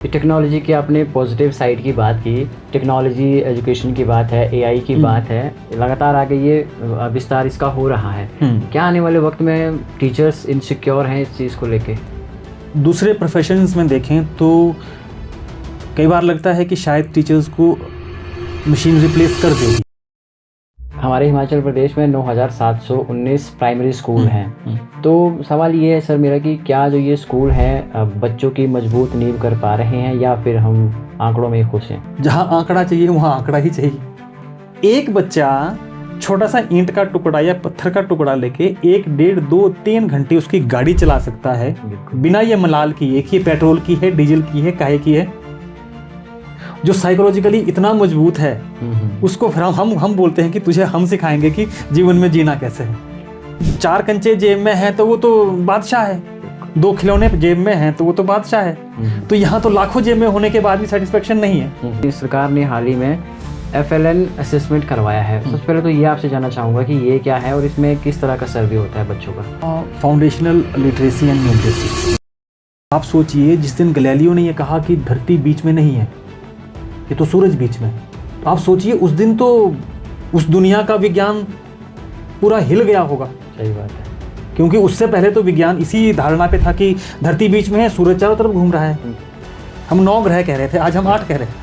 Technology की आपने positive side की बात की, टेक्नोलॉजी एजुकेशन की बात है, एआई की बात है, लगातार आगे ये विस्तार इसका हो रहा है। क्या आने वाले वक्त में टीचर्स इनसिक्योर हैं इस चीज़ को लेके? दूसरे प्रोफेशंस में देखें तो कई बार लगता है कि शायद टीचर्स को मशीन रिप्लेस कर देगी। हमारे हिमाचल प्रदेश में 9,719 प्राइमरी स्कूल हैं। तो सवाल ये है सर मेरा कि क्या जो ये स्कूल हैं बच्चों की मजबूत नींव कर पा रहे हैं या फिर हम आंकड़ों में खुश हैं? जहाँ आंकड़ा चाहिए वहाँ आंकड़ा ही चाहिए। एक बच्चा छोटा सा ईंट का टुकड़ा या पत्थर का टुकड़ा लेके 1, 1.5, 2, 3 घंटे उसकी गाड़ी चला सकता है बिना ये मलाल किए कि ये पेट्रोल की है, डीजल की है, काहे की है। जो साइकोलॉजिकली इतना मजबूत है उसको फिर हम बोलते हैं कि तुझे हम सिखाएंगे कि जीवन में जीना कैसे है। 4 कंचे जेब में है तो वो तो बादशाह है, 2 खिलौने जेब में हैं तो वो तो बादशाह है। तो यहाँ तो लाखों जेब में होने के बाद भी सेटिस्फेक्शन नहीं है। सरकार ने हाल ही में FLN असेसमेंट करवाया है। सबसे पहले तो ये आपसे जानना चाहूँगा कि ये क्या है और इसमें किस तरह का सर्वे होता है बच्चों का? Foundational literacy and numeracy. आप सोचिए, जिस दिन गैलीलियो ने ये कहा कि धरती बीच में नहीं है, ये तो सूरज बीच में, तो आप सोचिए उस दिन तो उस दुनिया का विज्ञान पूरा हिल गया होगा। सही बात है, क्योंकि उससे पहले तो विज्ञान इसी धारणा पे था कि धरती बीच में है, सूरज चारों तरफ घूम रहा है। हम 9 ग्रह कह रहे थे, आज हम 8 कह रहे हैं।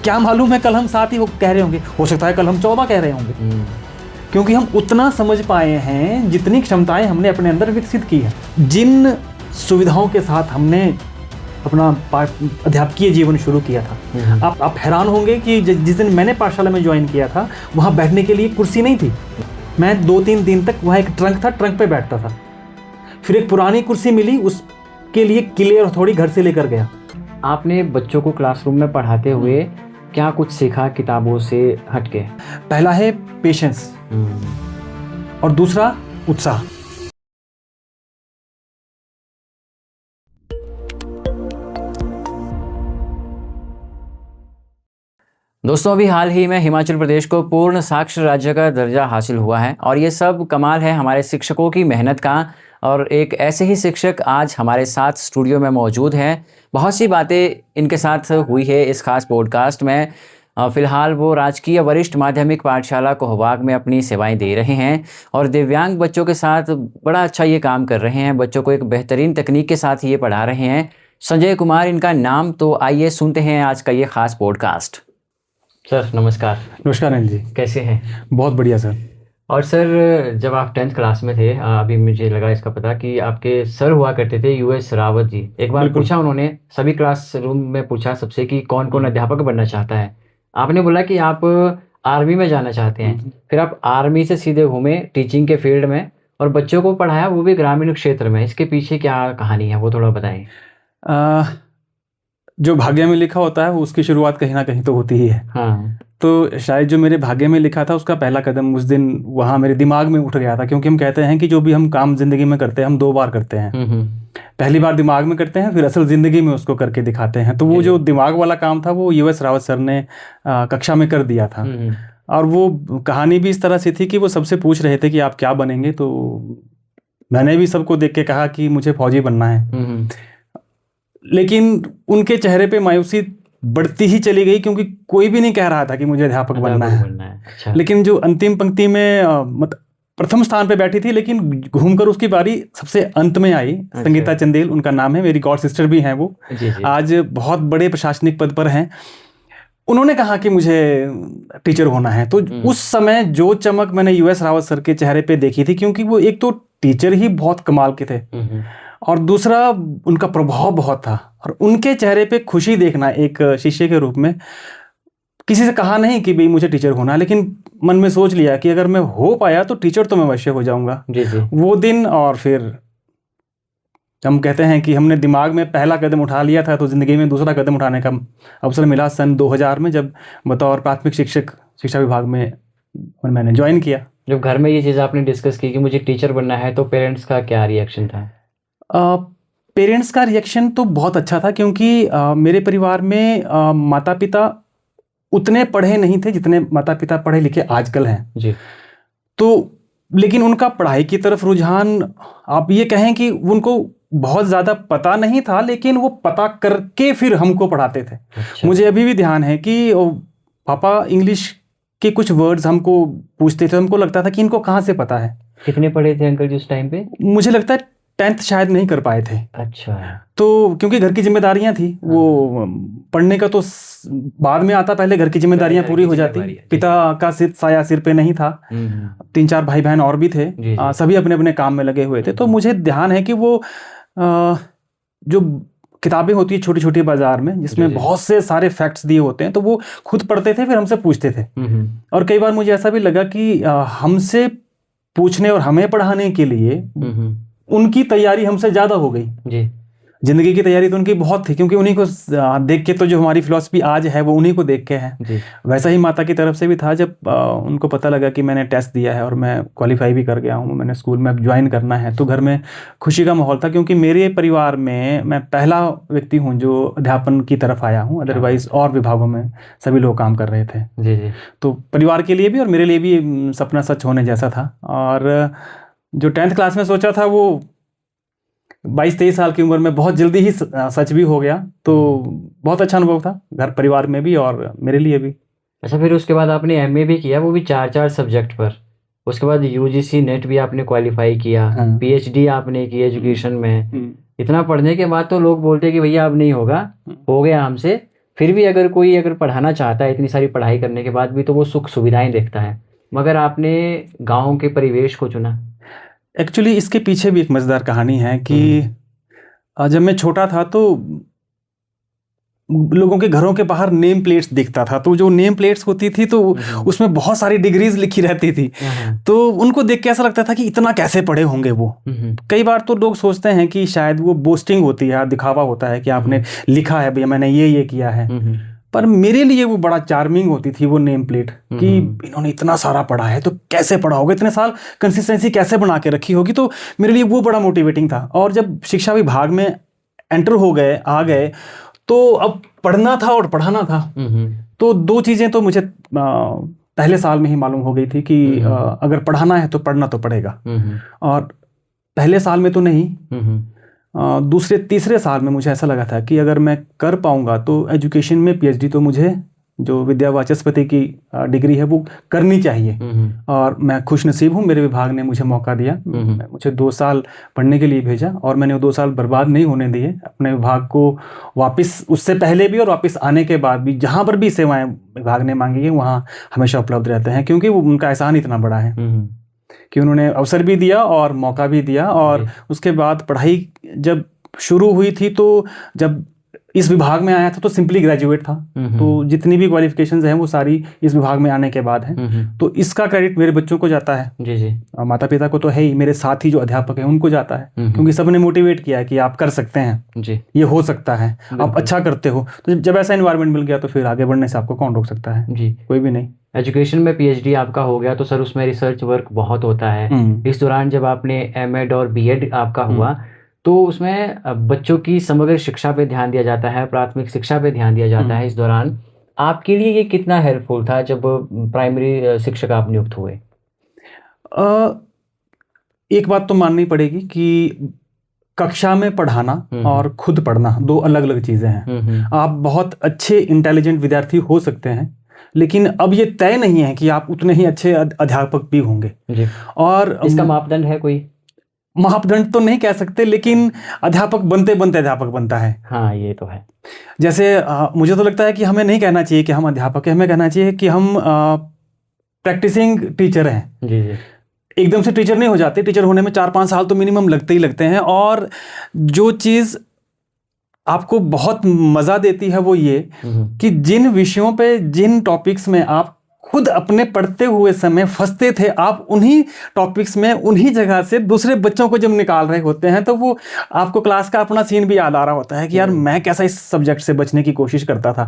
क्या मालूम है कल हम 7 ही कह रहे होंगे, हो सकता है कल हम 14 कह रहे होंगे। क्योंकि हम उतना समझ पाए हैं जितनी क्षमताएं हमने अपने अंदर विकसित की है। जिन सुविधाओं के साथ हमने अपना अध्यापकीय जीवन शुरू किया था, आप हैरान होंगे कि जिस दिन मैंने पाठशाला में ज्वाइन किया था वहाँ बैठने के लिए कुर्सी नहीं थी। मैं 2-3 दिन तक वहाँ एक ट्रंक था, ट्रंक पे बैठता था। फिर एक पुरानी कुर्सी मिली, उसके लिए किले और थोड़ी घर से लेकर गया। आपने बच्चों को क्लासरूम में पढ़ाते हुए क्या कुछ सीखा किताबों से हटके? पहला है पेशेंस और दूसरा उत्साह। दोस्तों अभी हाल ही में हिमाचल प्रदेश को पूर्ण साक्षर राज्य का दर्जा हासिल हुआ है और ये सब कमाल है हमारे शिक्षकों की मेहनत का। और एक ऐसे ही शिक्षक आज हमारे साथ स्टूडियो में मौजूद हैं। बहुत सी बातें इनके साथ हुई है इस खास पॉडकास्ट में। फ़िलहाल वो राजकीय वरिष्ठ माध्यमिक पाठशाला कोहबाग में अपनी सेवाएं दे रहे हैं और दिव्यांग बच्चों के साथ बड़ा अच्छा ये काम कर रहे हैं। बच्चों को एक बेहतरीन तकनीक के साथ ये पढ़ा रहे हैं। संजय कुमार इनका नाम। तो आइए सुनते हैं आज का ये खास पॉडकास्ट। सर नमस्कार। नमस्कार अनिल जी, कैसे हैं? बहुत बढ़िया सर। और सर जब आप 10th क्लास में थे, अभी मुझे लगा इसका पता कि आपके सर हुआ करते थे US रावत जी। एक बार पूछा उन्होंने, सभी क्लासरूम में पूछा सबसे कि कौन कौन अध्यापक बनना चाहता है। आपने बोला कि आप आर्मी में जाना चाहते हैं। फिर आप आर्मी से सीधे घूमे टीचिंग के फील्ड में और बच्चों को पढ़ाया, वो भी ग्रामीण क्षेत्र में। इसके पीछे क्या कहानी है वो थोड़ा बताएं। जो भाग्य में लिखा होता है वो उसकी शुरुआत कहीं ना कहीं तो होती ही है। हाँ। तो शायद जो मेरे भाग्य में लिखा था उसका पहला कदम उस दिन वहाँ मेरे दिमाग में उठ गया था। क्योंकि हम कहते हैं कि जो भी हम काम जिंदगी में करते हैं हम 2 बार करते हैं। पहली बार दिमाग में करते हैं, फिर असल जिंदगी में उसको करके दिखाते हैं। तो वो जो दिमाग वाला काम था वो US रावत सर ने कक्षा में कर दिया था। और वो कहानी भी इस तरह से थी कि वो सबसे पूछ रहे थे कि आप क्या बनेंगे, तो मैंने भी सबको देख के कहा कि मुझे फौजी बनना है। लेकिन उनके चेहरे पे मायूसी बढ़ती ही चली गई क्योंकि कोई भी नहीं कह रहा था कि मुझे अध्यापक बनना है। अच्छा। लेकिन जो अंतिम पंक्ति में प्रथम स्थान पे बैठी थी, लेकिन घूमकर उसकी बारी सबसे अंत में आई। अच्छा। संगीता चंदेल उनका नाम है, मेरी गॉड सिस्टर भी हैं वो। जी। आज बहुत बड़े प्रशासनिक पद पर हैं। उन्होंने कहा कि मुझे टीचर होना है। तो उस समय जो चमक मैंने US रावत सर के चेहरे पे देखी थी, क्योंकि वो एक तो टीचर ही बहुत कमाल के थे और दूसरा उनका प्रभाव बहुत था। और उनके चेहरे पे खुशी देखना एक शिष्य के रूप में, किसी से कहा नहीं कि भाई मुझे टीचर होना है, लेकिन मन में सोच लिया कि अगर मैं हो पाया तो टीचर तो मैं अवश्य हो जाऊंगा। जी। वो दिन, और फिर हम कहते हैं कि हमने दिमाग में पहला कदम उठा लिया था तो जिंदगी में दूसरा कदम उठाने का अवसर मिला सन 2000 में, जब बतौर प्राथमिक शिक्षक शिक्षा विभाग में मैंने ज्वाइन किया। जब घर में ये चीज़ आपने डिस्कस की कि मुझे टीचर बनना है, तो पेरेंट्स का क्या रिएक्शन था? पेरेंट्स का रिएक्शन तो बहुत अच्छा था, क्योंकि मेरे परिवार में माता पिता उतने पढ़े नहीं थे जितने माता पिता पढ़े लिखे आजकल हैं जी। तो लेकिन उनका पढ़ाई की तरफ रुझान, आप ये कहें कि उनको बहुत ज़्यादा पता नहीं था, लेकिन वो पता करके फिर हमको पढ़ाते थे। अच्छा। मुझे अभी भी ध्यान है कि पापा इंग्लिश के कुछ वर्ड्स हमको पूछते थे, हमको लगता था कि इनको कहाँ से पता है। कितने पढ़े थे अंकल जी उस टाइम पे? मुझे लगता है 10th शायद नहीं कर पाए थे। अच्छा। तो क्योंकि घर की जिम्मेदारियां थी, वो पढ़ने का तो बाद में आता, पहले घर की जिम्मेदारियां पूरी हो जाती। पिता का सिर्फ साया सिर पे नहीं था, 3-4 भाई बहन और भी थे, सभी अपने अपने काम में लगे हुए थे। तो मुझे ध्यान है कि वो जो किताबें होती है छोटी छोटी बाजार में, जिसमें बहुत से सारे फैक्ट्स दिए होते हैं, तो वो खुद पढ़ते थे, फिर हमसे पूछते थे। और कई बार मुझे ऐसा भी लगा कि हमसे पूछने और हमें पढ़ाने के लिए उनकी तैयारी हमसे ज़्यादा हो गई जी। जिंदगी की तैयारी तो उनकी बहुत थी, क्योंकि उन्हीं को देख के तो जो हमारी फिलॉसफी आज है वो उन्हीं को देख के है। वैसा ही माता की तरफ से भी था। जब उनको पता लगा कि मैंने टेस्ट दिया है और मैं क्वालिफाई भी कर गया हूँ, मैंने स्कूल में ज्वाइन करना है, तो घर में खुशी का माहौल था, क्योंकि मेरे परिवार में मैं पहला व्यक्ति हूँ जो अध्यापन की तरफ आया हूँ। अदरवाइज और विभागों में सभी लोग काम कर रहे थे जी। तो परिवार के लिए भी और मेरे लिए भी सपना सच होने जैसा था। और जो 10th क्लास में सोचा था वो 22-23 साल की उम्र में बहुत जल्दी ही सच भी हो गया। तो बहुत अच्छा अनुभव था, घर परिवार में भी और मेरे लिए भी। अच्छा, फिर उसके बाद आपने एमए भी किया, वो भी 4 सब्जेक्ट पर। उसके बाद यूजीसी नेट भी आपने क्वालिफाई किया। पीएचडी आपने की एजुकेशन में। इतना पढ़ने के बाद तो लोग बोलते हैं कि भैया अब नहीं होगा, हो गया हमसे। फिर भी अगर कोई पढ़ाना चाहता है इतनी सारी पढ़ाई करने के बाद भी, तो वो सुख सुविधाएं देखता है, मगर आपने गाँव के परिवेश को चुना। एक्चुअली इसके पीछे भी एक मज़ेदार कहानी है कि जब मैं छोटा था तो लोगों के घरों के बाहर नेम प्लेट्स दिखता था, तो जो नेम प्लेट्स होती थी तो उसमें बहुत सारी डिग्रीज लिखी रहती थी। तो उनको देख के ऐसा लगता था कि इतना कैसे पढ़े होंगे वो। कई बार तो लोग सोचते हैं कि शायद वो बोस्टिंग होती है, दिखावा होता है कि आपने लिखा है भैया मैंने ये किया है। पर मेरे लिए वो बड़ा चार्मिंग होती थी वो नेम प्लेट, कि इन्होंने इतना सारा पढ़ा है तो कैसे पढ़ा होगा, इतने साल कंसिस्टेंसी कैसे बना के रखी होगी। तो मेरे लिए वो बड़ा मोटिवेटिंग था। और जब शिक्षा विभाग में एंटर आ गए तो अब पढ़ना था और पढ़ाना था। तो दो चीज़ें तो मुझे पहले साल में ही मालूम हो गई थी कि अगर पढ़ाना है तो पढ़ना तो पड़ेगा। और पहले साल में तो नहीं, दूसरे तीसरे साल में मुझे ऐसा लगा था कि अगर मैं कर पाऊंगा तो एजुकेशन में पीएचडी तो मुझे, जो विद्या वाचस्पति की डिग्री है, वो करनी चाहिए। और मैं खुश नसीब हूँ, मेरे विभाग ने मुझे मौका दिया। मुझे 2 साल पढ़ने के लिए भेजा और मैंने वो 2 साल बर्बाद नहीं होने दिए। अपने विभाग को वापस, उससे पहले भी और वापस आने के बाद भी, जहाँ पर भी सेवाएं विभाग ने मांगी है वहाँ हमेशा उपलब्ध रहते हैं, क्योंकि वो उनका एहसान इतना बड़ा है कि उन्होंने अवसर भी दिया और मौका भी दिया। और उसके बाद पढ़ाई जब शुरू हुई थी, तो जब इस विभाग में आया था तो सिंपली ग्रेजुएट था। तो जितनी भी क्वालिफिकेशंस हैं वो सारी इस विभाग में आने के बाद हैं। तो इसका क्रेडिट मेरे बच्चों को जाता है जी। माता पिता को तो है ही, मेरे साथ ही जो अध्यापक हैं उनको जाता है, क्योंकि सबने मोटिवेट किया है कि आप कर सकते हैं जी, ये हो सकता है, आप अच्छा करते हो। तो जब ऐसा एनवायरनमेंट मिल गया तो फिर आगे बढ़ने से आपको कौन रोक सकता है जी, कोई भी नहीं। एजुकेशन में पीएचडी आपका हो गया तो सर उसमें रिसर्च वर्क बहुत होता है। इस दौरान जब आपने एमएड और बीएड आपका हुआ तो उसमें बच्चों की समग्र शिक्षा पे ध्यान दिया जाता है, प्राथमिक शिक्षा पे ध्यान दिया जाता है। इस दौरान आपके लिए ये कितना हेल्पफुल था जब प्राइमरी शिक्षक आप नियुक्त हुए? एक बात तो माननी पड़ेगी कि कक्षा में पढ़ाना और खुद पढ़ना 2 अलग अलग चीज़ें हैं। आप बहुत अच्छे इंटेलिजेंट विद्यार्थी हो सकते हैं, लेकिन अब ये तय नहीं है कि आप उतने ही अच्छे अध्यापक भी होंगे जी। और इसका मापदंड है कोई? मापदंड तो नहीं कह सकते, लेकिन अध्यापक बनते बनते अध्यापक बनता है। हाँ, ये तो है। जैसे मुझे तो लगता है कि हमें नहीं कहना चाहिए कि हम अध्यापक हैं, हमें कहना चाहिए कि हम प्रैक्टिसिंग टीचर हैं जी। एकदम से टीचर नहीं हो जाते, टीचर होने में 4-5 साल तो मिनिमम लगते ही लगते हैं। और जो चीज़ आपको बहुत मज़ा देती है वो ये कि जिन विषयों पे, जिन टॉपिक्स में आप खुद अपने पढ़ते हुए समय फंसते थे, आप उन्हीं टॉपिक्स में उन्हीं जगह से दूसरे बच्चों को जब निकाल रहे होते हैं, तो वो आपको क्लास का अपना सीन भी याद आ रहा होता है कि यार मैं कैसा इस सब्जेक्ट से बचने की कोशिश करता था।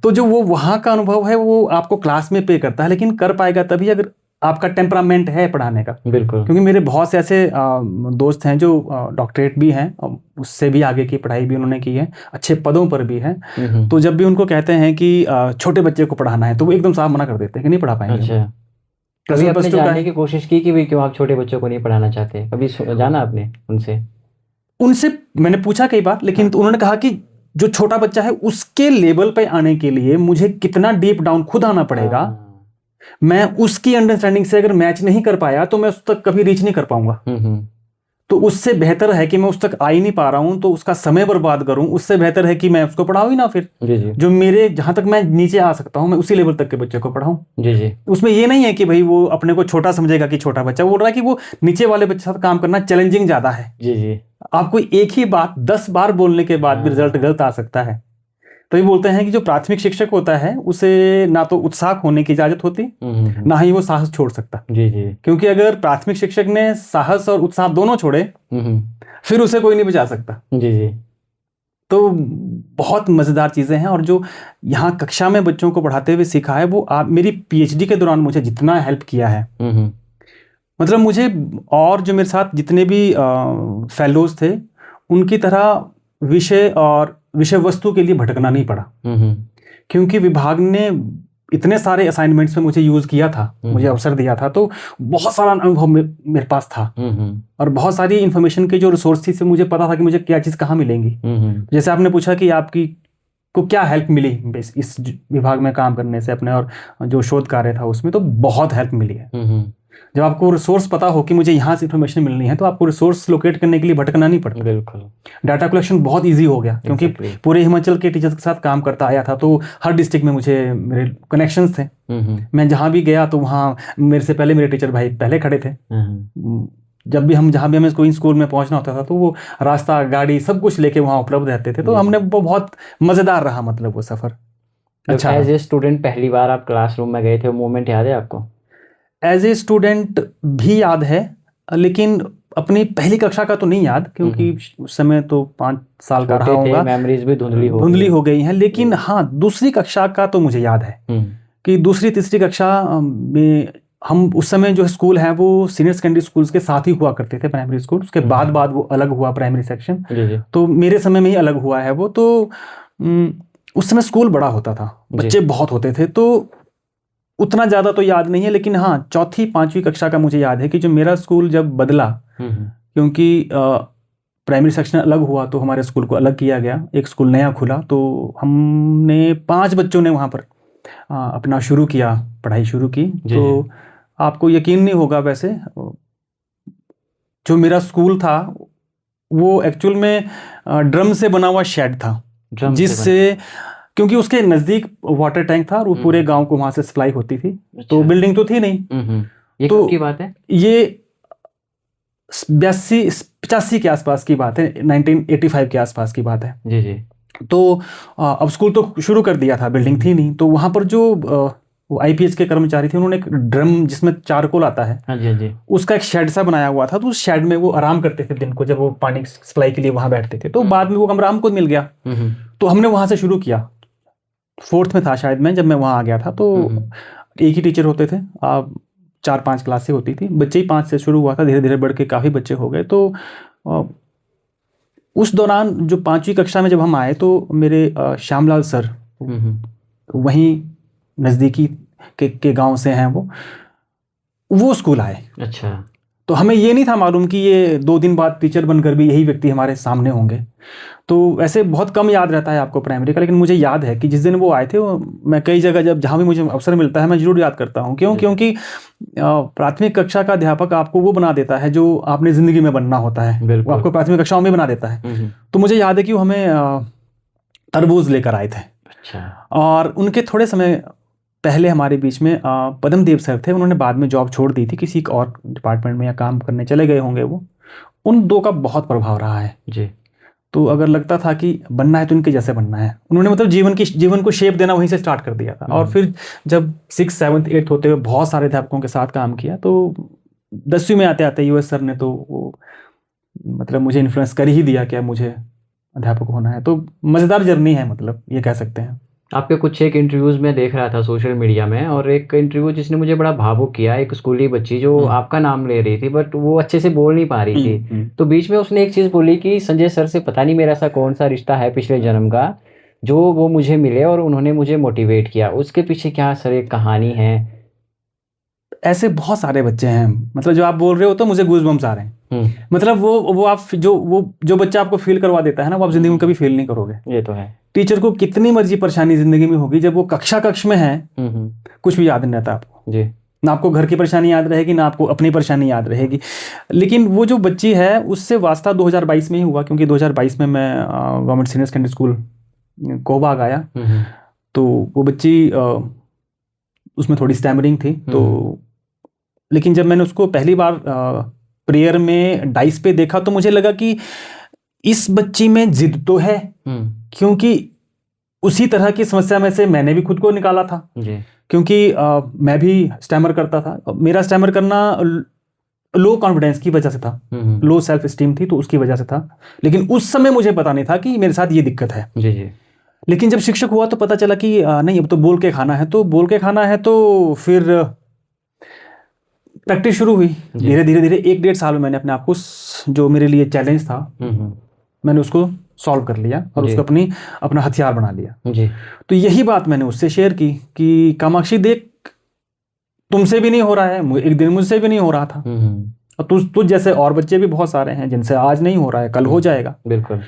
तो जो वो वहाँ का अनुभव है वो आपको क्लास में पे करता है, लेकिन कर पाएगा तभी अगर आपका टेम्परामेंट है पढ़ाने का। बिल्कुल, क्योंकि मेरे बहुत से ऐसे दोस्त हैं जो डॉक्टरेट भी हैं, उससे भी आगे की पढ़ाई भी उन्होंने की है, अच्छे पदों पर भी हैं। तो जब भी उनको कहते हैं कि छोटे बच्चे को पढ़ाना है तो वो एकदम साफ मना कर देते हैं कि नहीं पढ़ा पाएंगे। अच्छा, कभी आपने जानने की कोशिश की कि भाई क्यों आप छोटे बच्चों को नहीं पढ़ाना चाहते? कभी जाना आपने उनसे? उनसे मैंने पूछा कई बार, लेकिन तो उन्होंने कहा कि जो छोटा बच्चा है उसके लेवल पे आने के लिए मुझे कितना डीप डाउन खुद आना पड़ेगा, मैं उसकी अंडरस्टैंडिंग से अगर मैच नहीं कर पाया तो मैं उस तक कभी रीच नहीं कर पाऊंगा। तो उससे बेहतर है कि मैं उस तक आ ही नहीं पा रहा हूं तो उसका समय बर्बाद करूं, उससे बेहतर है कि मैं उसको पढ़ाऊं ही ना। फिर जी जी जो मेरे जहां तक मैं नीचे आ सकता हूं मैं उसी लेवल तक के बच्चे को पढ़ाऊं। जी जी उसमें ये नहीं है कि भाई वो अपने को छोटा समझेगा कि छोटा बच्चा, बोल रहा है कि वो नीचे वाले बच्चे के साथ काम करना चैलेंजिंग ज्यादा है। जी जी आपको एक ही बात 10 बार बोलने के बाद भी रिजल्ट गलत आ सकता है। तो ये बोलते हैं कि जो प्राथमिक शिक्षक होता है उसे ना तो उत्साह खोने की इजाजत होती, ना ही वो साहस छोड़ सकता। जी जी क्योंकि अगर प्राथमिक शिक्षक ने साहस और उत्साह दोनों छोड़े फिर उसे कोई नहीं बचा सकता। जी जी तो बहुत मज़ेदार चीज़ें हैं। और जो यहाँ कक्षा में बच्चों को पढ़ाते हुए सीखा है वो आप मेरी पीएचडी के दौरान मुझे जितना हेल्प किया है, मतलब मुझे और जो मेरे साथ जितने भी फेलोज थे उनकी तरह विषय और विषय वस्तु के लिए भटकना नहीं पड़ा। क्योंकि विभाग ने इतने सारे असाइनमेंट्स में मुझे यूज़ किया था, मुझे अवसर दिया था, तो बहुत सारा अनुभव मेरे पास था और बहुत सारी इन्फॉर्मेशन के जो रिसोर्स थी से मुझे पता था कि मुझे क्या चीज़ कहाँ मिलेंगी। जैसे आपने पूछा कि आपकी को क्या हेल्प मिली इस विभाग में काम करने से अपने, और जो शोध कार्य था उसमें, तो बहुत हेल्प मिली है। जब आपको रिसोर्स पता हो कि मुझे यहाँ से इन्फॉर्मेशन मिलनी है तो आपको रिसोर्स लोकेट करने के लिए भटकना नहीं पड़ता। बिल्कुल डाटा कलेक्शन बहुत इजी हो गया क्योंकि पूरे हिमाचल के टीचर्स के साथ काम करता आया था, तो हर डिस्ट्रिक्ट में मुझे मेरे कनेक्शंस थे। मैं जहाँ भी गया तो वहाँ मेरे से पहले मेरे टीचर भाई पहले खड़े थे। जब भी जहाँ भी हमें कोई स्कूल में पहुँचना होता था तो वो रास्ता, गाड़ी, सब कुछ लेके वहाँ उपलब्ध रहते थे। तो हमने वो बहुत मज़ेदार रहा, मतलब वो सफ़र अच्छा। एज ए स्टूडेंट पहली बार आप क्लासरूम में गए थे, वो मोमेंट याद है आपको? एज ए स्टूडेंट भी याद है, लेकिन अपनी पहली कक्षा का तो नहीं याद क्योंकि उस समय तो 5 साल का रहा होगा, मेमोरीज भी धुंधली हो गई हैं। लेकिन हाँ, दूसरी कक्षा का तो मुझे याद है कि दूसरी तीसरी कक्षा में हम उस समय जो स्कूल है वो सीनियर सेकेंडरी स्कूल्स के साथ ही हुआ करते थे, प्राइमरी स्कूल। उसके बाद वो अलग हुआ प्राइमरी सेक्शन, तो मेरे समय में ही अलग हुआ है वो। तो उस समय स्कूल बड़ा होता था, बच्चे बहुत होते थे, तो उतना ज़्यादा तो याद नहीं है। लेकिन हाँ, चौथी पांचवी कक्षा का मुझे याद है कि जो मेरा स्कूल जब बदला, क्योंकि प्राइमरी सेक्शन अलग हुआ तो हमारे स्कूल को अलग किया गया, एक स्कूल नया खुला, तो हमने 5 बच्चों ने वहाँ पर अपना शुरू किया, पढ़ाई शुरू की। तो आपको यकीन नहीं होगा, वैसे जो मेरा स्कूल था वो एक्चुअल में ड्रम से बना हुआ शेड था, जिससे, क्योंकि उसके नज़दीक वाटर टैंक था और वो पूरे गांव को वहाँ से सप्लाई होती थी। तो बिल्डिंग तो थी नहीं। ये तो कब की बात है? ये 85 के आसपास की बात है, 1985 के आसपास की बात है। जी जी। तो अब स्कूल तो शुरू कर दिया था, बिल्डिंग थी नहीं। तो वहाँ पर जो वो आईपीएच के कर्मचारी थे, उन्होंने एक ड्रम जिसमें चारकोल आता है, हाँ जी हाँ जी, उसका एक शेड सा बनाया हुआ था। तो उस शेड में वो आराम करते थे दिन को, जब वो पानी सप्लाई के लिए वहाँ बैठते थे। तो बाद में वो कमरा हमको मिल गया, तो हमने वहाँ से शुरू किया। 4th में था शायद मैं, जब मैं वहाँ आ गया था। तो एक ही टीचर होते थे, 4-5 क्लासें होती थी, बच्चे ही 5 से शुरू हुआ था, धीरे धीरे बढ़ के काफ़ी बच्चे हो गए। तो उस दौरान जो 5वीं कक्षा में जब हम आए तो मेरे श्यामलाल सर वहीं नज़दीकी के गांव से हैं, वो स्कूल आए। अच्छा। तो हमें ये नहीं था मालूम कि ये 2 दिन बाद टीचर बनकर भी यही व्यक्ति हमारे सामने होंगे। तो ऐसे बहुत कम याद रहता है आपको प्राइमरी का, लेकिन मुझे याद है कि जिस दिन वो आए थे, मैं कई जगह जहाँ भी मुझे अवसर मिलता है मैं जरूर याद करता हूँ। क्योंकि प्राथमिक कक्षा का अध्यापक आपको वो बना देता है जो आपने ज़िंदगी में बनना होता है, वो आपको प्राथमिक कक्षाओं में बना देता है। तो मुझे याद है कि वो हमें तरबूज लेकर आए थे। अच्छा। और उनके थोड़े समय पहले हमारे बीच में पद्मदेव सर थे, उन्होंने बाद में जॉब छोड़ दी थी, किसी और डिपार्टमेंट में या काम करने चले गए होंगे वो। उन 2 का बहुत प्रभाव रहा है जी। तो अगर लगता था कि बनना है तो इनके जैसे बनना है, उन्होंने मतलब जीवन को शेप देना वहीं से स्टार्ट कर दिया था। और फिर जब 6th 7th 8th होते हुए बहुत सारे अध्यापकों के साथ काम किया, तो 10वीं में आते आते यूएस सर ने तो वो मतलब मुझे इन्फ्लुएंस कर ही दिया कि अब मुझे अध्यापक होना है। तो मज़ेदार जर्नी है, मतलब ये कह सकते हैं। आपके कुछ एक इंटरव्यूज़ में देख रहा था सोशल मीडिया में, और एक इंटरव्यू जिसने मुझे बड़ा भावुक किया, एक स्कूली बच्ची जो आपका नाम ले रही थी बट वो अच्छे से बोल नहीं पा रही थी। तो बीच में उसने एक चीज़ बोली कि संजय सर से पता नहीं मेरा ऐसा कौन सा रिश्ता है पिछले जन्म का, जो वो मुझे मिले और उन्होंने मुझे मोटिवेट किया। उसके पीछे क्या सर एक कहानी है? ऐसे बहुत सारे बच्चे हैं, मतलब जो आप बोल रहे हो तो मुझे गूज़बम्स आ रहे हैं। मतलब वो आप जो बच्चा आपको फील करवा देता है ना, वो आप जिंदगी में कभी फील नहीं करोगे। ये तो है। टीचर को कितनी मर्जी परेशानी जिंदगी में होगी, जब वो कक्ष में है कुछ भी याद नहीं रहता आपको जी। ना आपको घर की परेशानी याद रहेगी, ना आपको अपनी परेशानी याद रहेगी। लेकिन वो जो बच्ची है उससे वास्ता 2022 में ही हुआ, क्योंकि 2022 में मैं गवर्नमेंट सीनियर सेकेंडरी स्कूल कोबाग आया। तो वो बच्ची उसमें थोड़ी स्टैमरिंग थी, तो लेकिन जब मैंने उसको पहली बार प्रेयर में डाइस पे देखा तो मुझे लगा कि इस बच्ची में जिद तो है, क्योंकि उसी तरह की समस्या में से मैंने भी खुद को निकाला था जी। क्योंकि मैं भी स्टैमर करता था। मेरा स्टैमर करना लो कॉन्फिडेंस की वजह से था, लो सेल्फ स्टीम थी तो उसकी वजह से था। लेकिन उस समय मुझे पता नहीं था कि मेरे साथ ये दिक्कत है। जी जी। लेकिन जब शिक्षक हुआ तो पता चला कि नहीं, अब तो बोल के खाना है, तो बोल के खाना है। तो फिर प्रैक्टिस शुरू हुई धीरे धीरे धीरे। 1-1.5 साल में मैंने अपने आप को, जो मेरे लिए चैलेंज था, मैंने उसको सॉल्व कर लिया और उसको अपना हथियार बना लिया जी। तो यही बात मैंने उससे शेयर की कि कामाक्षी देख, तुमसे भी नहीं हो रहा है, एक दिन मुझसे भी नहीं हो रहा था, और तुझ जैसे और बच्चे भी बहुत सारे हैं जिनसे आज नहीं हो रहा है, कल हो जाएगा। बिल्कुल।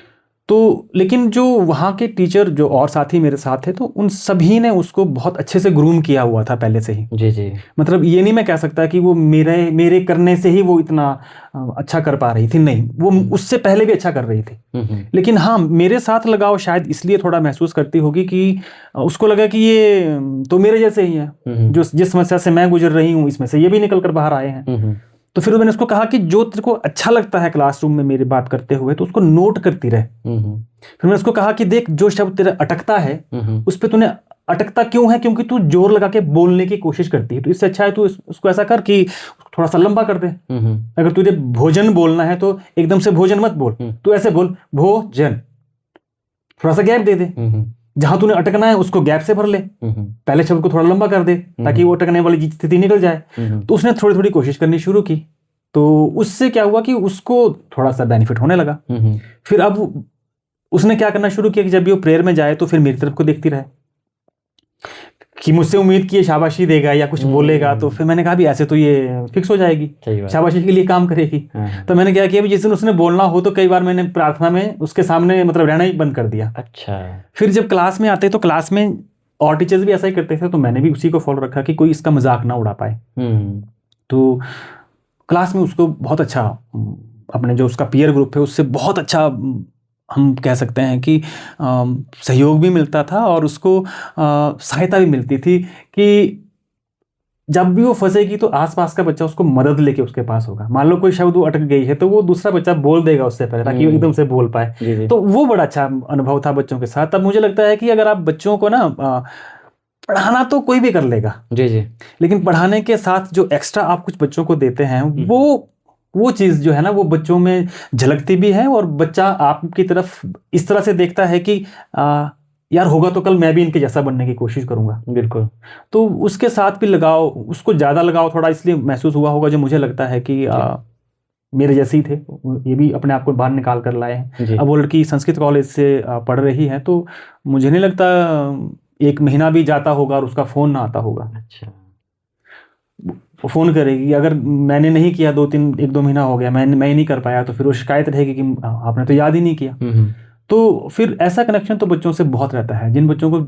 तो लेकिन जो वहाँ के टीचर जो और साथी मेरे साथ थे, तो उन सभी ने उसको बहुत अच्छे से ग्रूम किया हुआ था पहले से ही। जी जी। मतलब ये नहीं मैं कह सकता कि वो मेरे करने से ही वो इतना अच्छा कर पा रही थी, नहीं, वो उससे पहले भी अच्छा कर रही थी। लेकिन हाँ, मेरे साथ लगाव शायद इसलिए थोड़ा महसूस करती होगी कि उसको लगा कि ये तो मेरे जैसे ही है, जो जिस समस्या से मैं गुजर रही हूँ इसमें से ये भी निकल कर बाहर आए हैं। तो फिर मैंने उसको कहा कि जो तेरे को अच्छा लगता है क्लासरूम में मेरी बात करते हुए, तो उसको नोट करती रहे। फिर मैंने उसको कहा कि देख, जो शब्द तेरा अटकता है उस पर तूने अटकता क्यों है, क्योंकि तू जोर लगा के बोलने की कोशिश करती है। तो इससे अच्छा है तू उसको ऐसा कर कि थोड़ा सा लंबा कर दे। अगर तुझे भोजन बोलना है तो एकदम से भोजन मत बोल, तू ऐसे बोल, भोजन, थोड़ा सा गैप दे दे। जहां तूने अटकना है उसको गैप से भर ले, पहले शब्द को थोड़ा लंबा कर दे ताकि वो अटकने वाली स्थिति निकल जाए। तो उसने थोड़ी थोड़ी कोशिश करनी शुरू की, तो उससे क्या हुआ कि उसको थोड़ा सा बेनिफिट होने लगा। फिर अब उसने क्या करना शुरू किया कि जब भी वो प्रेयर में जाए तो फिर मेरी तरफ को देखती रहे कि मुझसे उम्मीद की शाबाशी देगा या कुछ बोलेगा। तो फिर मैंने कहा भी ऐसे तो ये फिक्स हो जाएगी, शाबाशी के लिए काम करेगी। तो मैंने क्या किया, जिस दिन उसने बोलना हो तो कई बार मैंने प्रार्थना में उसके सामने मतलब रहना ही बंद कर दिया। अच्छा। फिर जब क्लास में आते तो क्लास में और टीचर्स भी ऐसा ही करते थे, तो मैंने भी उसी को फॉलो रखा कि कोई इसका मजाक ना उड़ा पाए। तो क्लास में उसको बहुत अच्छा, अपने जो उसका पीयर ग्रुप है उससे बहुत अच्छा, हम कह सकते हैं कि सहयोग भी मिलता था और उसको सहायता भी मिलती थी कि जब भी वो फंसेगी तो आसपास का बच्चा उसको मदद लेके उसके पास होगा। मान लो कोई शब्द वो अटक गई है तो वो दूसरा बच्चा बोल देगा उससे पहले, ताकि वो एकदम से बोल पाए। तो वो बड़ा अच्छा अनुभव था बच्चों के साथ। तब मुझे लगता है कि अगर आप बच्चों को ना, पढ़ाना तो कोई भी कर लेगा, जी जी, लेकिन पढ़ाने के साथ जो एक्स्ट्रा आप कुछ बच्चों को देते हैं, वो चीज़ जो है ना, वो बच्चों में झलकती भी है और बच्चा आपकी तरफ इस तरह से देखता है कि यार होगा तो कल मैं भी इनके जैसा बनने की कोशिश करूंगा। बिल्कुल। तो उसके साथ भी लगाव, उसको ज़्यादा लगाव थोड़ा इसलिए महसूस हुआ होगा, जो मुझे लगता है कि मेरे जैसे ही थे, ये भी अपने आप को बाहर निकाल कर लाए हैं। अब वो लड़की संस्कृत कॉलेज से पढ़ रही है, तो मुझे नहीं लगता 1 महीना भी जाता होगा और उसका फ़ोन ना आता होगा। अच्छा। फ़ोन करेगी, अगर मैंने नहीं किया 1-2 महीना हो गया, मैं नहीं कर पाया, तो फिर वो शिकायत रहेगी कि आपने तो याद ही नहीं किया। तो फिर ऐसा कनेक्शन तो बच्चों से बहुत रहता है। जिन बच्चों को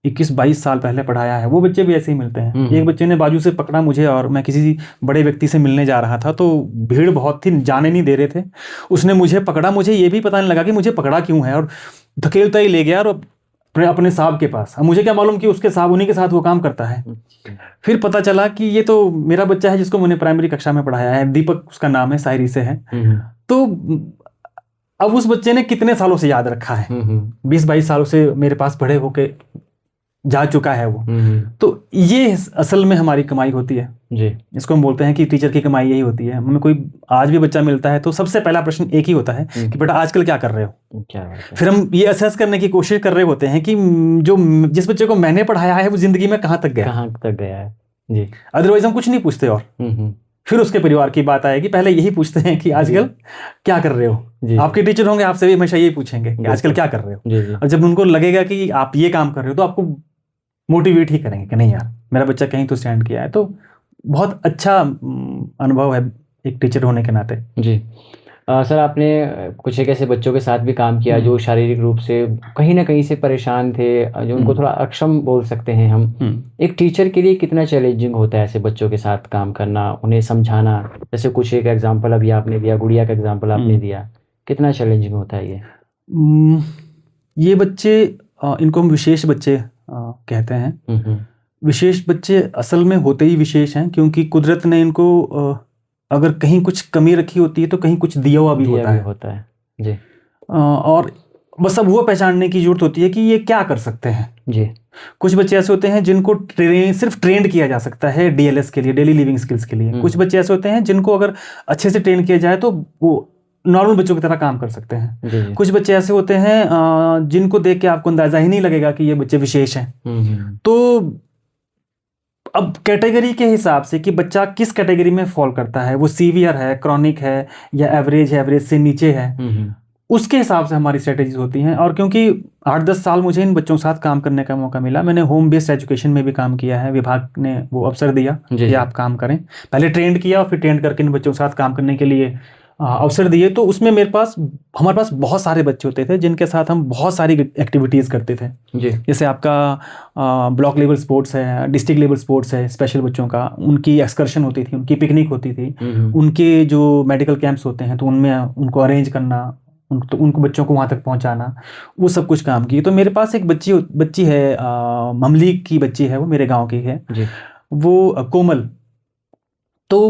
21-22 साल पहले पढ़ाया है, वो बच्चे भी ऐसे ही मिलते हैं। एक बच्चे ने बाजू से पकड़ा मुझे, और मैं किसी बड़े व्यक्ति से मिलने जा रहा था, तो भीड़ बहुत थी, जाने नहीं दे रहे थे। उसने मुझे पकड़ा, मुझे ये भी पता नहीं लगा कि मुझे पकड़ा क्यों है, और धकेलता ही ले गया और अपने साहब के पास। अब मुझे क्या मालूम कि उसके साहब, उन्हीं के साथ वो काम करता है। फिर पता चला कि ये तो मेरा बच्चा है जिसको मैंने प्राइमरी कक्षा में पढ़ाया है, दीपक उसका नाम है, शायरी से है। तो अब उस बच्चे ने कितने सालों से याद रखा है, 20-22 सालों से मेरे पास पढ़े होके जा चुका है वो। तो ये असल में हमारी कमाई होती है जी। इसको हम बोलते हैं कि टीचर की कमाई यही होती है। हमें कोई आज भी बच्चा मिलता है तो सबसे पहला प्रश्न एक ही होता है कि बेटा आजकल क्या कर रहे हो, क्या। फिर हम ये असेस करने की कोशिश कर रहे होते हैं कि जो जिस बच्चे को मैंने पढ़ाया है वो जिंदगी में कहाँ तक गया है जी। अदरवाइज हम कुछ नहीं पूछते। और फिर उसके परिवार की बात आएगी, पहले यही पूछते हैं कि आजकल क्या कर रहे हो। आपके टीचर होंगे, आपसे भी हमेशा यही पूछेंगे कि आजकल क्या कर रहे हो। और जब उनको लगेगा कि आप ये काम कर रहे हो तो आपको मोटिवेट ही करेंगे कि नहीं यार, मेरा बच्चा कहीं तो स्टैंड किया है। तो बहुत अच्छा अनुभव है एक टीचर होने के नाते। जी। सर आपने कुछ एक ऐसे बच्चों के साथ भी काम किया जो शारीरिक रूप से कहीं ना कहीं से परेशान थे, जो उनको थोड़ा अक्षम बोल सकते हैं हम। एक टीचर के लिए कितना चैलेंजिंग होता है ऐसे बच्चों के साथ काम करना, उन्हें समझाना? जैसे कुछ एक एग्जांपल अभी आपने दिया, गुड़िया का एग्जांपल आपने दिया, कितना चैलेंजिंग होता है ये? ये बच्चे, इनको हम विशेष बच्चे कहते हैं। विशेष बच्चे असल में होते ही विशेष हैं, क्योंकि कुदरत ने इनको अगर कहीं कुछ कमी रखी होती है तो कहीं कुछ दिया हुआ भी होता है जी। और बस अब वो पहचानने की जरूरत होती है कि ये क्या कर सकते हैं जी। कुछ बच्चे ऐसे होते हैं जिनको सिर्फ ट्रेंड किया जा सकता है डीएलएस के लिए, डेली लिविंग स्किल्स के लिए। कुछ बच्चे ऐसे होते हैं जिनको अगर अच्छे से ट्रेन किया जाए तो वो नॉर्मल बच्चों की तरह काम कर सकते हैं। जी। कुछ बच्चे ऐसे होते हैं जिनको देख के आपको अंदाजा ही नहीं लगेगा कि ये बच्चे विशेष हैं। तो अब कैटेगरी के हिसाब से कि बच्चा किस कैटेगरी में फॉल करता है, वो सीवियर है, क्रॉनिक है, या एवरेज है, एवरेज से नीचे है, उसके हिसाब से हमारी स्ट्रेटेजीज होती हैं। और क्योंकि 8-10 साल मुझे इन बच्चों के साथ काम करने का मौका मिला, मैंने होम बेस्ड एजुकेशन में भी काम किया है। विभाग ने वो अवसर दिया कि आप काम करें, पहले ट्रेंड किया और फिर ट्रेंड करके इन बच्चों के साथ काम करने के लिए अवसर दिए। तो उसमें हमारे पास बहुत सारे बच्चे होते थे जिनके साथ हम बहुत सारी एक्टिविटीज़ करते थे। जैसे आपका ब्लॉक लेवल स्पोर्ट्स है, डिस्ट्रिक्ट लेवल स्पोर्ट्स है, स्पेशल बच्चों का, उनकी एक्सकर्शन होती थी, उनकी पिकनिक होती थी, उनके जो मेडिकल कैंप्स होते हैं तो उनमें उनको अरेंज करना, उनको बच्चों को वहाँ तक पहुँचाना, वो सब कुछ काम किए। तो मेरे पास एक बच्ची है, ममली की बच्ची है, वो मेरे गाँव की है, वो कोमल। तो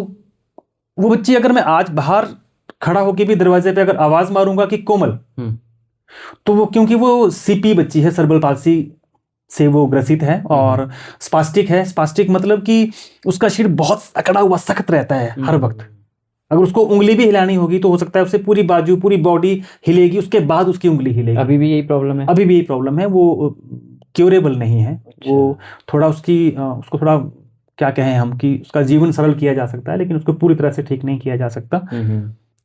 वो बच्ची, अगर मैं आज बाहर खड़ा होकर भी दरवाजे पे अगर आवाज मारूंगा कि कोमल, तो वो, क्योंकि वो सीपी बच्ची है, सर्बल पाल्सी से वो ग्रसित है और स्पास्टिक है। स्पास्टिक मतलब कि उसका शरीर बहुत अकड़ा हुआ सख्त रहता है हर वक्त। अगर उसको उंगली भी हिलानी होगी तो हो सकता है उससे पूरी बाजू, पूरी बॉडी हिलेगी, उसके बाद उसकी उंगली हिलेगी। अभी भी यही प्रॉब्लम है? अभी भी यही प्रॉब्लम है। वो क्योरेबल नहीं है। वो थोड़ा उसको थोड़ा क्या कहें हम कि उसका जीवन सरल किया जा सकता है, लेकिन उसको पूरी तरह से ठीक नहीं किया जा सकता।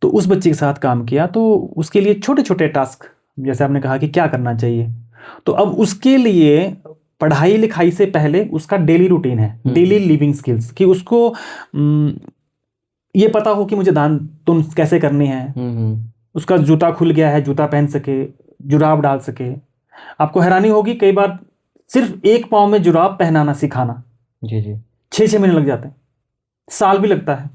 तो उस बच्चे के साथ काम किया। तो उसके लिए छोटे छोटे टास्क, जैसे आपने कहा कि क्या करना चाहिए, तो अब उसके लिए पढ़ाई लिखाई से पहले उसका डेली रूटीन है, डेली लिविंग स्किल्स, कि उसको ये पता हो कि मुझे दान तुम कैसे करनी है, उसका जूता खुल गया है, जूता पहन सके, जुराब डाल सके। आपको हैरानी होगी, कई बार सिर्फ एक पाँव में जुराब पहनाना सिखाना 6-6 महीने लग जाते हैं, साल भी लगता है।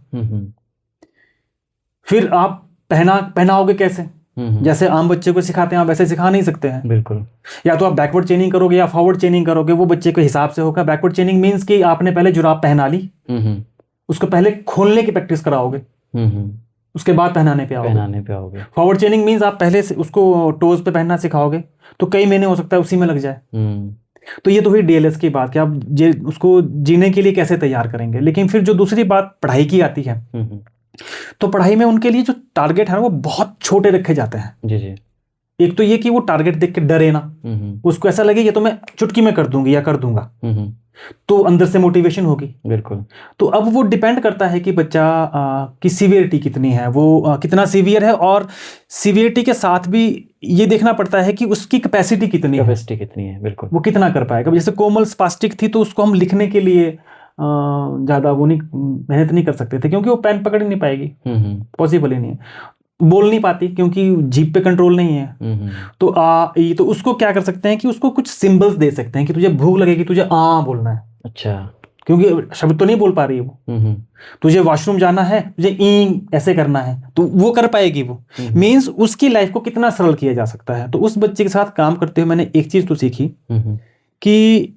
फिर आप पहनाओगे कैसे? जैसे आम बच्चे को सिखाते हैं आप वैसे सिखा नहीं सकते हैं। बिल्कुल। या तो आप बैकवर्ड चेनिंग करोगे या फॉरवर्ड चेनिंग करोगे, वो बच्चे के हिसाब से होगा। बैकवर्ड चेनिंग मीन्स कि आपने पहले जुराब पहना ली, उसको पहले खोलने की प्रैक्टिस कराओगे, उसके बाद पहनाने पे आओगे। फॉरवर्ड चेनिंग मीन्स आप पहले से उसको टोज पे पहनना सिखाओगे, तो कई महीने हो सकता है उसी में लग जाए। तो ये तो हुई डीएलएस की बात कि आप उसको जीने के लिए कैसे तैयार करेंगे। लेकिन फिर जो दूसरी बात पढ़ाई की आती है, तो पढ़ाई में उनके लिए जो टारगेट है वो बहुत छोटे रखे जाते हैं। एक तो ये कि वो टारगेट देख के डरे ना, उसको ऐसा लगे ये तो मैं चुटकी में कर दूंगी या कर दूंगा, तो अंदर से मोटिवेशन होगी। बिल्कुल। तो अब वो डिपेंड करता है कि बच्चा की सीवियरिटी कितनी है, वो कितना सीवियर है, और सीवियरिटी के साथ भी ये देखना पड़ता है कि उसकी कैपेसिटी कितनी है। बिल्कुल। वो कितना कर पाएगा। जैसे कोमल स्पास्टिक थी तो उसको हम लिखने के लिए ज़्यादा वो नहीं मेहनत नहीं कर सकते थे, क्योंकि वो पेन पकड़ ही नहीं पाएगी, पॉसिबल ही नहीं है। बोल नहीं पाती क्योंकि जीभ पे कंट्रोल नहीं है। तो उसको क्या कर सकते हैं कि उसको कुछ सिंबल्स दे सकते हैं कि तुझे भूख लगेगी, तुझे बोलना है। अच्छा। क्योंकि शब्द तो नहीं बोल पा रही है वो। तुझे वॉशरूम जाना है, तुझे ऐसे करना है, तो वो कर पाएगी वो। मीन्स उसकी लाइफ को कितना सरल किया जा सकता है। तो उस बच्चे के साथ काम करते हुए मैंने एक चीज तो सीखी कि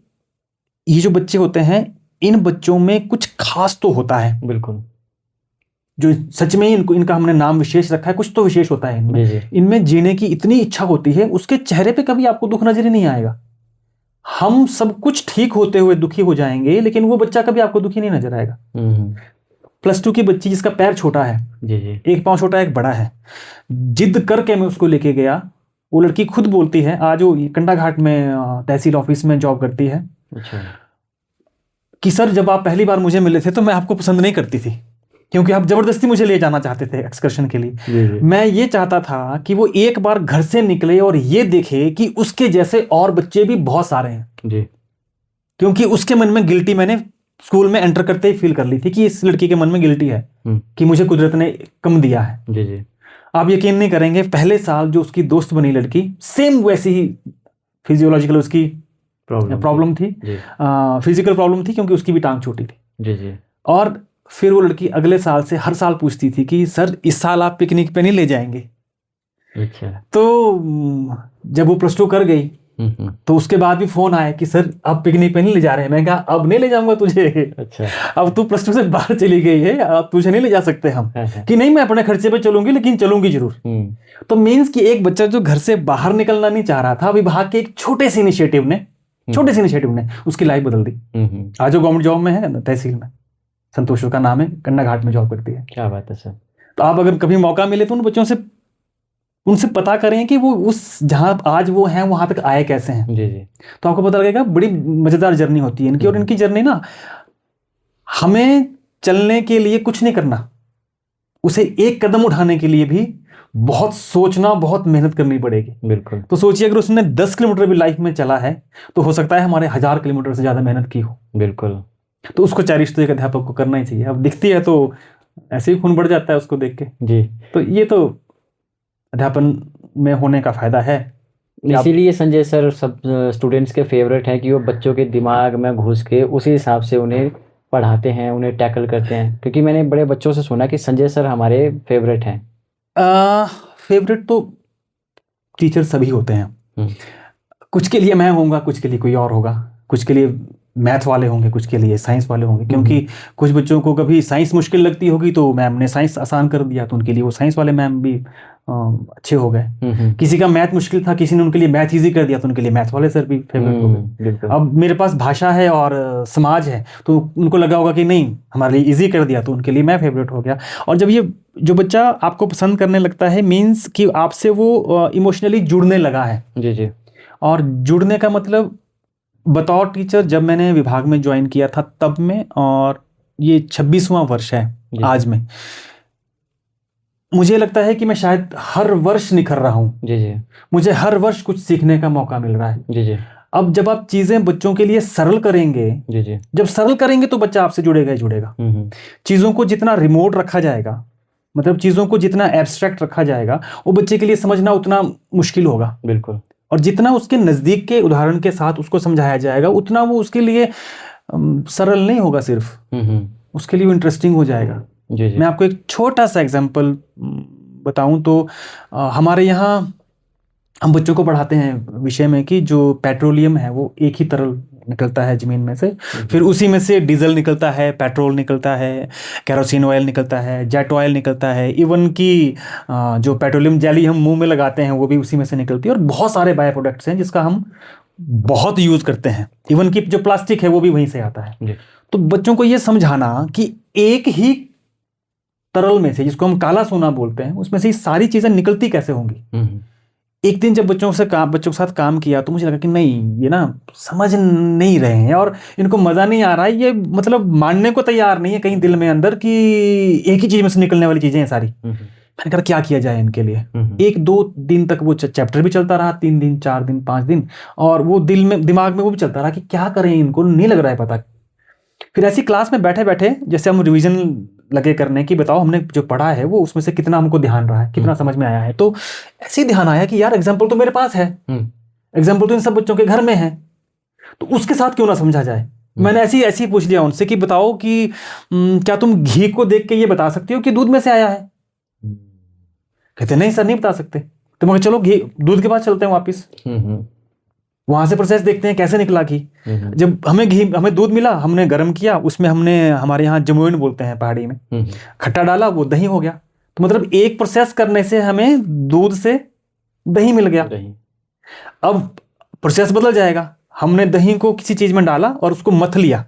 ये जो बच्चे होते हैं, इन बच्चों में कुछ खास तो होता है। बिल्कुल। जो सच में इनका हमने नाम विशेष रखा है, कुछ तो विशेष होता है इनमें। इनमें जीने की इतनी इच्छा होती है, उसके चेहरे पे कभी आपको दुख नजर ही नहीं आएगा। हम सब कुछ ठीक होते हुए दुखी हो जाएंगे, लेकिन वो बच्चा कभी आपको दुखी नहीं नजर आएगा। +2 की बच्ची जिसका पैर छोटा है, एक पाँव छोटा एक बड़ा है, जिद करके मैं उसको लेके गया। वो लड़की खुद बोलती है, आज वो कंडा घाट में तहसील ऑफिस में जॉब करती है, कि सर जब आप पहली बार मुझे मिले थे तो मैं आपको पसंद नहीं करती थी, क्योंकि आप जबरदस्ती मुझे ले जाना चाहते थे एक्सकर्शन के लिए। मैं ये चाहता था कि वो एक बार घर से निकले और ये देखे कि उसके जैसे और बच्चे भी बहुत सारे हैं, क्योंकि उसके मन में गिल्टी मैंने स्कूल में एंटर करते ही फील कर ली थी कि इस लड़की के मन में गिल्टी है कि मुझे कुदरत ने कम दिया है। जी जी। आप यकीन नहीं करेंगे, पहले साल जो उसकी दोस्त बनी लड़की, सेम वैसी ही फिजियोलॉजिकल उसकी प्रॉब्लम थी, फिजिकल प्रॉब्लम थी, क्योंकि उसकी भी टांग छोटी थी। जी जी। और फिर वो लड़की अगले साल से हर साल पूछती थी कि सर इस साल आप पिकनिक पे नहीं ले जाएंगे। अच्छा। तो जब वो +2 कर गई तो उसके बाद भी फोन आया कि सर अब पिकनिक पे नहीं ले जा रहे हैं। मैं कहा अब नहीं ले जाऊंगा तुझे। अच्छा। अब तू +2 से बाहर चली गई है, अब तुझे नहीं ले जा सकते हम। कि नहीं, मैं अपने खर्चे पे चलूंगी, लेकिन चलूंगी जरूर। तो मीन्स कि एक बच्चा जो घर से बाहर निकलना नहीं चाह रहा था, विभाग के एक छोटे से इनिशिएटिव ने उसकी लाइफ बदल दी। आज वो गवर्नमेंट जॉब में है, तहसील में, संतोष का नाम है, कंडा घाट में जॉब करती है। क्या बात है सर। तो आप अगर कभी मौका मिले तो उन बच्चों से उनसे पता करें कि वो उस जहां आज वो हैं वहां तक आए कैसे हैं। जी जी। तो आपको पता लगेगा, बड़ी मजेदार जर्नी होती है इनकी। और इनकी जर्नी ना, हमें चलने के लिए कुछ नहीं करना, उसे एक कदम उठाने के लिए भी बहुत सोचना, बहुत मेहनत करनी पड़ेगी। बिल्कुल। तो सोचिए, अगर उसने 10 किलोमीटर भी लाइफ में चला है तो हो सकता है हमारे 1000 किलोमीटर से ज्यादा मेहनत की हो। बिल्कुल। तो उसको चेरिश तो एक अध्यापक को करना ही चाहिए। अब दिखती है तो ऐसे ही खून बढ़ जाता है उसको देख के। जी। तो ये तो अध्यापन में होने का फायदा है। इसीलिए संजय सर सब स्टूडेंट्स के फेवरेट हैं कि वो बच्चों के दिमाग में घुस के उसी हिसाब से उन्हें पढ़ाते हैं, उन्हें टैकल करते हैं। क्योंकि मैंने बड़े बच्चों से सुना कि संजय सर हमारे फेवरेट हैं। फेवरेट तो टीचर सभी होते हैं। कुछ के लिए मैं होऊंगा, कुछ के लिए कोई और होगा, कुछ के लिए मैथ वाले होंगे, कुछ के लिए साइंस वाले होंगे। क्योंकि कुछ बच्चों को कभी साइंस मुश्किल लगती होगी तो मैम ने साइंस आसान कर दिया, तो उनके लिए वो साइंस वाले मैम भी अच्छे हो गए। किसी का मैथ मुश्किल था, किसी ने उनके लिए मैथ इजी कर दिया, तो उनके लिए मैथ वाले सर भी फेवरेट हो गए। अब मेरे पास भाषा है और समाज है, तो उनको लगा होगा कि नहीं हमारे लिए इजी कर दिया, तो उनके लिए मैं फेवरेट हो गया। और जब ये जो बच्चा आपको पसंद करने लगता है, मीन्स कि आपसे वो इमोशनली जुड़ने लगा है। जी जी। और जुड़ने का मतलब, बतौर टीचर जब मैंने विभाग में ज्वाइन किया था तब में, और ये 26वां वर्ष है आज में, मुझे लगता है कि मैं शायद हर वर्ष निखर रहा हूँ। जी जी। मुझे हर वर्ष कुछ सीखने का मौका मिल रहा है। जी जी। अब जब आप चीजें बच्चों के लिए सरल करेंगे, जी जी, जब सरल करेंगे तो बच्चा आपसे जुड़ेगा ही जुड़ेगा। चीजों को जितना रिमोट रखा जाएगा, मतलब चीजों को जितना एब्स्ट्रैक्ट रखा जाएगा, वो बच्चे के लिए समझना उतना मुश्किल होगा। बिल्कुल। और जितना उसके नजदीक के उदाहरण के साथ उसको समझाया जाएगा, उतना वो उसके लिए सरल नहीं होगा, सिर्फ उसके लिए वो इंटरेस्टिंग हो जाएगा। जी जी। मैं आपको एक छोटा सा एग्जांपल बताऊं तो हमारे यहाँ हम बच्चों को पढ़ाते हैं विषय में कि जो पेट्रोलियम है वो एक ही तरल निकलता है जमीन में से, फिर उसी में से डीजल निकलता है, पेट्रोल निकलता है, केरोसिन ऑयल निकलता है, जेट ऑयल निकलता है, इवन की जो पेट्रोलियम जेली हम मुंह में लगाते हैं वो भी उसी में से निकलती है। और बहुत सारे बाय प्रोडक्ट्स हैं जिसका हम बहुत यूज करते हैं, इवन की जो प्लास्टिक है वो भी वहीं से आता है। तो बच्चों को ये समझाना कि एक ही तरल में से, जिसको हम काला सोना बोलते हैं, उसमें से ये सारी चीजें निकलती कैसे होंगी। एक दिन जब बच्चों के साथ काम किया तो मुझे लगा कि नहीं, ये ना समझ नहीं रहे हैं और इनको मजा नहीं आ रहा है, ये मतलब मानने को तैयार नहीं है कहीं दिल में अंदर कि एक ही चीज में से निकलने वाली चीजें हैं सारी। मैंने कहा क्या किया जाए इनके लिए। 1-2 दिन तक वो चैप्टर भी चलता रहा, 3 दिन 4 दिन 5 दिन, और वो दिमाग में वो भी चलता रहा कि क्या करें, इनको नहीं लग रहा है पता। फिर ऐसी क्लास में बैठे बैठे जैसे हम रिवीजन लगे करने की, बताओ हमने जो पढ़ा है वो उसमें से कितना हमको ध्यान रहा है, कितना समझ में आया है। तो ऐसे ही ध्यान आया कि यार एग्जाम्पल तो मेरे पास है, एग्जाम्पल तो इन सब बच्चों के घर में है, तो उसके साथ क्यों ना समझा जाए। मैंने ऐसे ही पूछ लिया उनसे कि बताओ कि क्या तुम घी को देख के ये बता सकते हो कि दूध में से आया है। कहते नहीं सर नहीं बता सकते। तो मगर चलो घी दूध के पास चलते हैं वापिस, वहां से प्रोसेस देखते हैं कैसे निकला घी। जब हमें दूध मिला, हमने गर्म किया, उसमें हमने, हमारे यहाँ जमुइन बोलते हैं पहाड़ी में, खट्टा डाला, वो दही हो गया। तो मतलब एक प्रोसेस करने से हमें दूध से दही मिल गया। अब प्रोसेस बदल जाएगा, हमने दही को किसी चीज में डाला और उसको मथ लिया,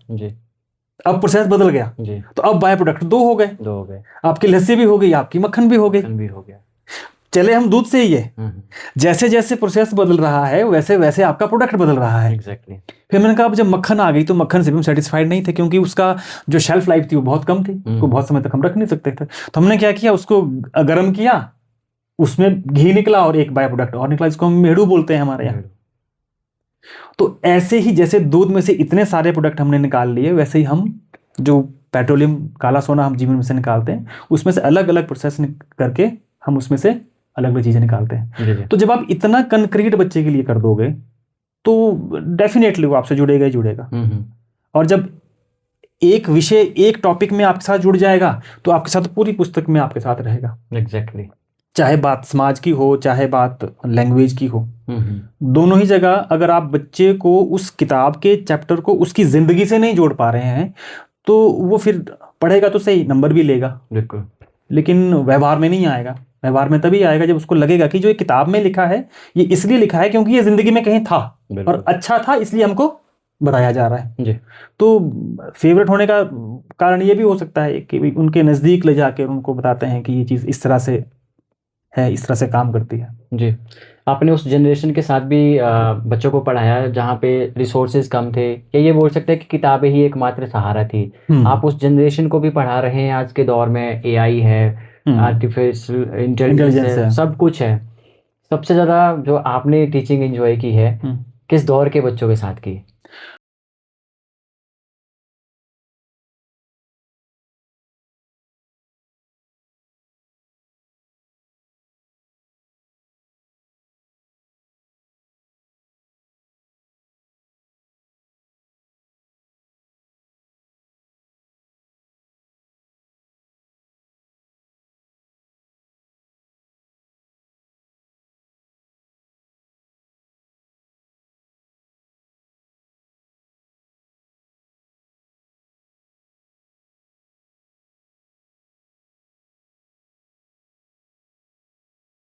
अब प्रोसेस बदल गया, तो अब बाय प्रोडक्ट 2 हो गए। आपकी लस्सी भी हो गई, आपकी मक्खन भी हो गई। चले हम दूध से ही है, जैसे जैसे प्रोसेस बदल रहा है वैसे वैसे आपका प्रोडक्ट बदल रहा है। एग्जैक्टली। फिर मैंने कहा अब जब मक्खन आ गई तो मक्खन से भी हम सेटिस्फाइड नहीं थे, क्योंकि उसका जो शेल्फ लाइफ थी वो बहुत कम थी, उसको बहुत समय तक हम रख नहीं सकते थे। तो हमने क्या किया, उसको गर्म किया, उसमें घी निकला और एक बाय प्रोडक्ट और निकला, जिसको हम मेड़ू बोलते हैं हमारे यहाँ। तो ऐसे ही जैसे दूध में से इतने सारे प्रोडक्ट हमने निकाल लिए, वैसे ही हम जो पेट्रोलियम काला सोना हम जीवन में से निकालते हैं, उसमें से अलग अलग प्रोसेस करके हम उसमें से अलग अलग चीज़ें निकालते हैं। जी जी। तो जब आप इतना कंक्रीट बच्चे के लिए कर दोगे तो डेफिनेटली वो आपसे जुड़ेगा ही जुड़ेगा। और जब एक विषय एक टॉपिक में आपके साथ जुड़ जाएगा तो आपके साथ पूरी पुस्तक में आपके साथ रहेगा। एग्जैक्टली। चाहे बात समाज की हो, चाहे बात लैंग्वेज की हो, दोनों ही जगह अगर आप बच्चे को उस किताब के चैप्टर को उसकी ज़िंदगी से नहीं जोड़ पा रहे हैं तो वो फिर पढ़ेगा तो सही, नंबर भी लेगा बिल्कुल, लेकिन व्यवहार में नहीं आएगा। व्यवहार में तभी आएगा जब उसको लगेगा कि जो ये किताब में लिखा है ये इसलिए लिखा है क्योंकि ये ज़िंदगी में कहीं था और अच्छा था, इसलिए हमको बताया जा रहा है। जी। तो फेवरेट होने का कारण ये भी हो सकता है कि उनके नज़दीक ले जाकर उनको बताते हैं कि ये चीज़ इस तरह से है, इस तरह से काम करती है। जी। आपने उस जनरेशन के साथ भी बच्चों को पढ़ाया जहाँ पे रिसोर्सेज कम थे, या ये बोल सकते हैं कि किताबें ही एकमात्र सहारा थी। आप उस जनरेशन को भी पढ़ा रहे हैं। आज के दौर में AI है, आर्टिफिशियल इंटेलिजेंस है, सब कुछ है। सबसे ज़्यादा जो आपने टीचिंग एंजॉय की है किस दौर के बच्चों के साथ की?